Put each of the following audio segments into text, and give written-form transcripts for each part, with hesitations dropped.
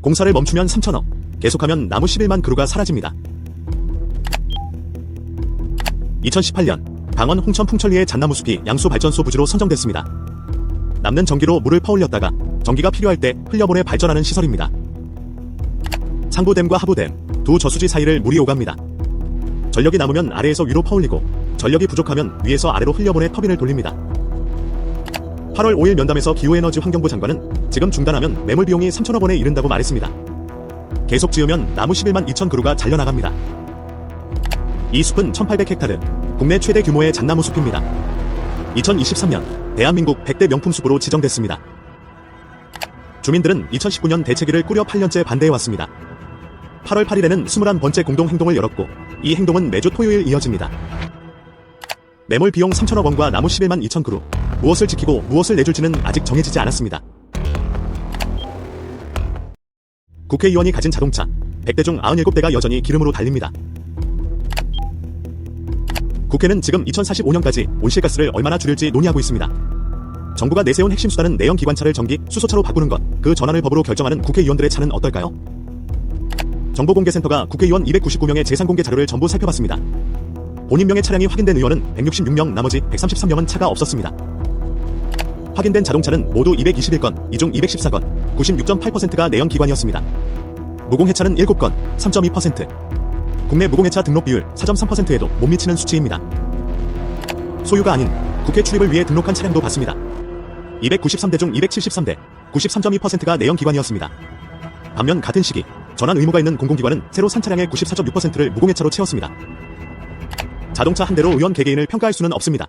공사를 멈추면 3천억, 계속하면 나무 11만 그루가 사라집니다. 2018년 강원 홍천 풍천리의 잣나무숲이 양수발전소 부지로 선정됐습니다. 남는 전기로 물을 퍼올렸다가 전기가 필요할 때 흘려보내 발전하는 시설입니다. 상부댐과 하부댐 두 저수지 사이를 물이 오갑니다. 전력이 남으면 아래에서 위로 퍼올리고 전력이 부족하면 위에서 아래로 흘려보내 터빈을 돌립니다. 8월 5일 면담에서 기후에너지 환경부 장관은 지금 중단하면 매물 비용이 3천억 원에 이른다고 말했습니다. 계속 지으면 나무 11만 2천 그루가 잘려나갑니다. 이 숲은 1800헥타르, 국내 최대 규모의 잣나무 숲입니다. 2023년 대한민국 100대 명품 숲으로 지정됐습니다. 주민들은 2019년 대책위를 꾸려 8년째 반대해왔습니다. 8월 8일에는 21번째 공동행동을 열었고 이 행동은 매주 토요일 이어집니다. 매몰 비용 3천억 원과 나무 11만 2천 그루, 무엇을 지키고 무엇을 내줄지는 아직 정해지지 않았습니다. 국회의원이 가진 자동차 100대 중 97대가 여전히 기름으로 달립니다. 국회는 지금 2045년까지 온실가스를 얼마나 줄일지 논의하고 있습니다. 정부가 내세운 핵심 수단은 내연 기관차를 전기, 수소차로 바꾸는 것, 그 전환을 법으로 결정하는 국회의원들의 차는 어떨까요? 정보공개센터가 국회의원 299명의 재산공개 자료를 전부 살펴봤습니다. 본인명의 차량이 확인된 의원은 166명, 나머지 133명은 차가 없었습니다. 확인된 자동차는 모두 221건, 이 중 214건, 96.8%가 내연기관이었습니다. 무공해차는 7건, 3.2%. 국내 무공해차 등록 비율 4.3%에도 못 미치는 수치입니다. 소유가 아닌 국회 출입을 위해 등록한 차량도 봤습니다. 293대 중 273대, 93.2%가 내연기관이었습니다. 반면 같은 시기 전환 의무가 있는 공공기관은 새로 산 차량의 94.6%를 무공해차로 채웠습니다. 자동차 한 대로 의원 개개인을 평가할 수는 없습니다.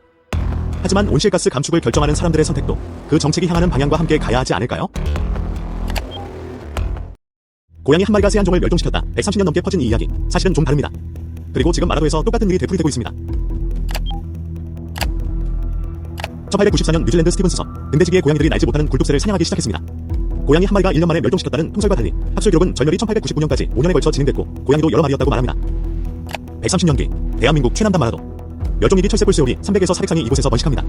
하지만 온실가스 감축을 결정하는 사람들의 선택도 그 정책이 향하는 방향과 함께 가야 하지 않을까요? 고양이 한 마리가 세안종을 멸종시켰다. 130년 넘게 퍼진 이 이야기, 사실은 좀 다릅니다. 그리고 지금 마라도에서 똑같은 일이 되풀이되고 있습니다. 1894년 뉴질랜드 스티븐스서 등대지기의 고양이들이 날지 못하는 굴뚝새를 사냥하기 시작했습니다. 고양이 한 마리가 1년 만에 멸종시켰다는 통설과 달리 학술 기록은 전멸이 1899년까지 5년에 걸쳐 진행됐고 고양이도 여러 마리였다고 말합니다. 130년 뒤 대한민국 최남단 마라도 멸종위기 철새 뿔새오리 300에서 400쌍이 이곳에서 번식합니다.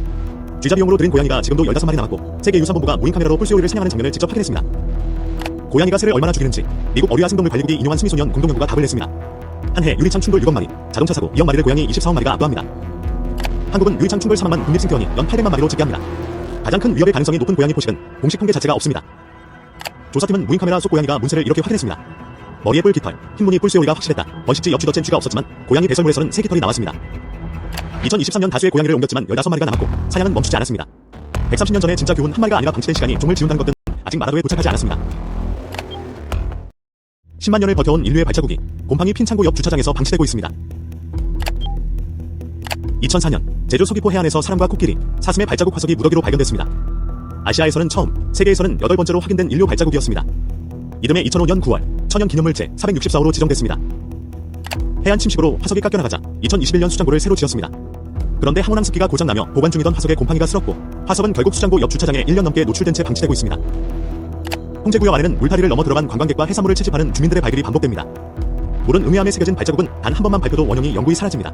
쥐자 비용으로 들인 고양이가 지금도 15마리 남았고 세계유산본부가 무인카메라로 뿔새오리를 사냥하는 장면을 직접 확인했습니다. 고양이가 새를 얼마나 죽이는지 미국 어류야 생동물관리국이 인용한 스미소니언 공동연구가 답을 냈습니다. 한 해 유리창 충돌 6억 마리, 자동차 사고 2억 마리를 고양이 24억 마리가 압도합니다. 한국은 유리창 충돌 사망만 국립생태원이 연 800만 마리로 집계합니다. 가장 큰 위협의 가능성이 높은 고양이 포식은 공식 통계 자체가 없습니다. 조사팀은 무인카메라 속 고양이가 문새를 이렇게 확인했습니다. 머리에 뿔 깃털, 흰무늬 뿔새오리가 확실했다. 번식지 옆 쥐덫엔 쥐가 없었지만 고양이 배설물에서는 새 깃털이 나왔습니다. 2023년 다수의 고양이를 옮겼지만 15마리가 남았고 사냥은 멈추지 않았습니다. 130년 전에 진짜 교훈 한 마리가 아니라 방치된 시간이 종을 지운다는 것은 아직 마라도에 도착하지 않았습니다. 10만 년을 버텨온 인류의 발자국이 곰팡이 핀창고 옆 주차장에서 방치되고 있습니다. 2004년 제주 서귀포 해안에서 사람과 코끼리, 사슴의 발자국 화석이 무더기로 발견됐습니다. 아시아에서는 처음, 세계에서는 8번째로 확인된 인류 발자국이었습니다. 이듬해 2005년 9월 천연기념물체 464호로 지정됐습니다. 해안 침식으로 화석이 깎여나가자 2021년 수장고를 새로 지었습니다. 그런데 항온항 습기가 고장나며 보관 중이던 화석에 곰팡이가 쓸었고 화석은 결국 수장고 옆 주차장에 1년 넘게 노출된 채 방치되고 있습니다. 홍제구역 안에는 물타리를 넘어 들어간 관광객과 해산물을 채집하는 주민들의 발길이 반복됩니다. 물은 음해암에 새겨진 발자국은 단 한 번만 밟혀도 원형이 영구히 사라집니다.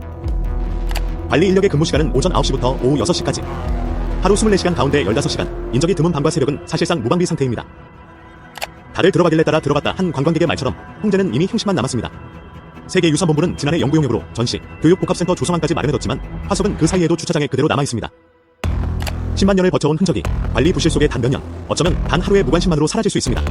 관리 인력의 근무 시간은 오전 9시부터 오후 6시까지. 하루 24시간 가운데 15시간, 인적이 드문 밤과 새벽은 사실상 무방비 상태입니다. 다들 들어가길래 따라 들어갔다 한 관광객의 말처럼 홍제는 이미 흉심만 남았습니다. 세계유산본부는 지난해 영구용역으로 전시, 교육복합센터 조성안까지 마련해뒀지만 화석은 그 사이에도 주차장에 그대로 남아있습니다. 10만 년을 버텨온 흔적이 관리 부실 속에 단 몇 년, 어쩌면 단 하루의 무관심만으로 사라질 수 있습니다.